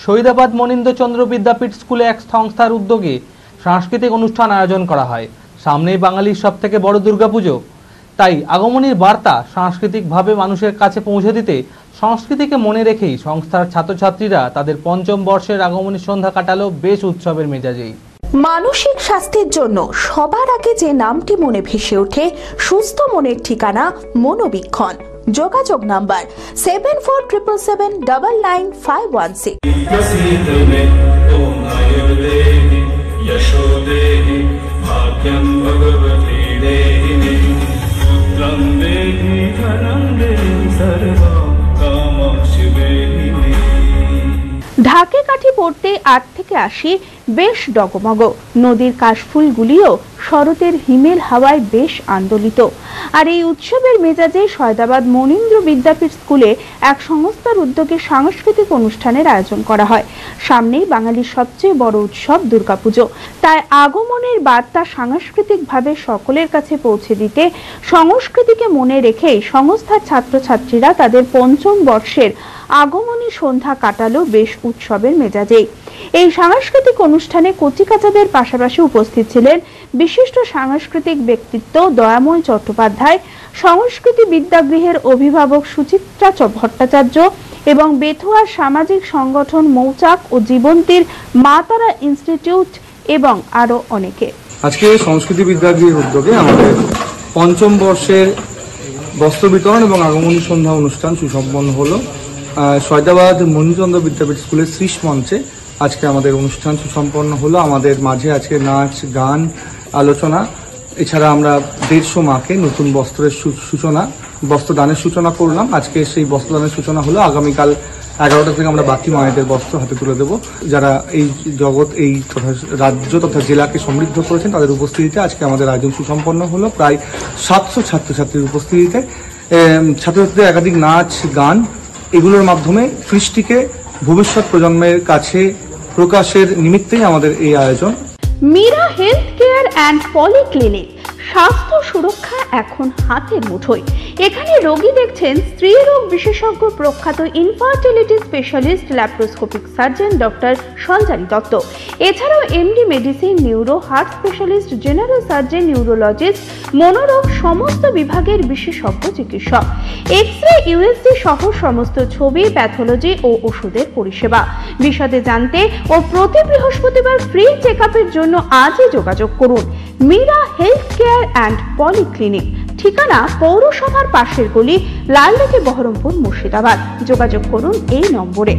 শহীদাবাদ মনীন্দ্রচন্দ্র বিদ্যাপীঠ স্কুলে এক সংস্থার উদ্যোগে সাংস্কৃতিক অনুষ্ঠান আয়োজন করা হয়। সামনেই বাঙালির সবথেকে বড় দুর্গাপুজো, তাই আগমনীর বার্তা সাংস্কৃতিকভাবে মানুষের কাছে পৌঁছে দিতে সংস্কৃতিকে মনে রেখেই সংস্থার ছাত্রছাত্রীরা তাদের পঞ্চম বর্ষের আগমনী সন্ধ্যা কাটালো বেশ উৎসবের মেজাজেই। মানসিক স্বাস্থ্যের জন্য সবার আগে যে নামটি মনে ভেসে ওঠে, সুস্থ মনের ঠিকানা মনোবীক্ষণ। যোগাযোগ নাম্বার 7477799516। ঢাকে কাঠি পড়তে 8 থেকে 80 বেশ ডগমগ। নদীর কাশফুলগুলিও শরতের হিমেল হাওয়ায় বেশ আন্দোলিত। আর এই উৎসবের মেজাজে শহীদাবাদ মনীন্দ্র বিদ্যাপীঠ স্কুলে এক সংস্থার উদ্যোগে সাংস্কৃতিক অনুষ্ঠানের আয়োজন করা হয়। সামনেই বাঙালির সবচেয়ে বড় উৎসব দুর্গাপুজো, তাই আগমনের বার্তা সাংস্কৃতিকভাবে সকলের কাছে পৌঁছে দিতে সংস্কৃতিকে মনে রেখেই সংস্থার ছাত্রছাত্রীরা তাদের পঞ্চম বর্ষের আগমনী সন্ধ্যা কাটালো বেশ উৎসবের মেজাজেই। এই সাংস্কৃতিক অনুষ্ঠানে কচিকাচাদের পাশাপাশি উপস্থিত ছিলেন বিশিষ্ট সাংস্কৃতিক ব্যক্তিত্ব দয়াময় চট্টোপাধ্যায়, সংস্কৃতি বিদ্যাগৃহের অভিভাবক সুচিত্রা ভট্টাচার্য এবং বেথুয়ার সামাজিক সংগঠন মৌচাক ও জীবন্তীর মা তারা ইনস্টিটিউট এবং আরো অনেকে। আজকে সংস্কৃতি বিদ্যাগৃহের উদ্যোগে আমাদের পঞ্চম বর্ষের বস্ত্র বিতরণ এবং আগমনী সন্ধ্যা অনুষ্ঠান সুসম্পন্ন হলো। শহীদাবাদ মনীন্দ্রচন্দ্র বিদ্যাপীঠ স্কুলের শীর্ষ মঞ্চে আজকে আমাদের অনুষ্ঠান সুসম্পন্ন হলো। আমাদের মাঝে আজকে নাচ, গান, আলোচনা, এছাড়া আমরা 150 মাকে নতুন বস্ত্রের বস্ত্রদানের সূচনা করলাম। আজকে সেই বস্ত্রদানের সূচনা হলো। আগামীকাল 11টা থেকে আমরা বাকি মায়েদের বস্ত্র হাতে তুলে দেব। যারা এই জগৎ, এই তথা রাজ্য তথা জেলাকে সমৃদ্ধ করেছেন, তাদের উপস্থিতিতে আজকে আমাদের আয়োজন সুসম্পন্ন হলো। প্রায় 700 ছাত্রছাত্রীর উপস্থিতিতে ছাত্রছাত্রীদের একাধিক নাচ, গান, এগুলোর মাধ্যমে সৃষ্টিকে ভবিষ্যৎ প্রজন্মের কাছে প্রকাশের নিমিত্তেই আমাদের এই আয়োজন। Meera health care and polyclinic, স্বাস্থ্য সুরক্ষা এখন হাতের মুঠোয়। এখানে রোগী দেখছেন স্ত্রী রোগ বিশেষজ্ঞ প্রখ্যাত infertility specialist laparoscopic surgeon doctor Sanchari Dutta. এছাড়াও MD medicine, neuro, heart specialist, general surgeon, neurologist, মনোরোগ সমস্ত বিভাগের বিশেষজ্ঞ চিকিৎসক। এক্স-রে, ইউএসজি সহ সমস্ত ছবি, প্যাথোলজি ও ওষুধের পরিষেবা। বিশদে জানতে ও প্রতি বৃহস্পতিবার ফ্রি চেকআপের জন্য আজই যোগাযোগ করুন। Meera health care and polyclinic, ঠিকানা পৌরসভার পাশের গলি, লালদিঘি, বহরমপুর, মুর্শিদাবাদ। যোগাযোগ করুন এই নম্বরে।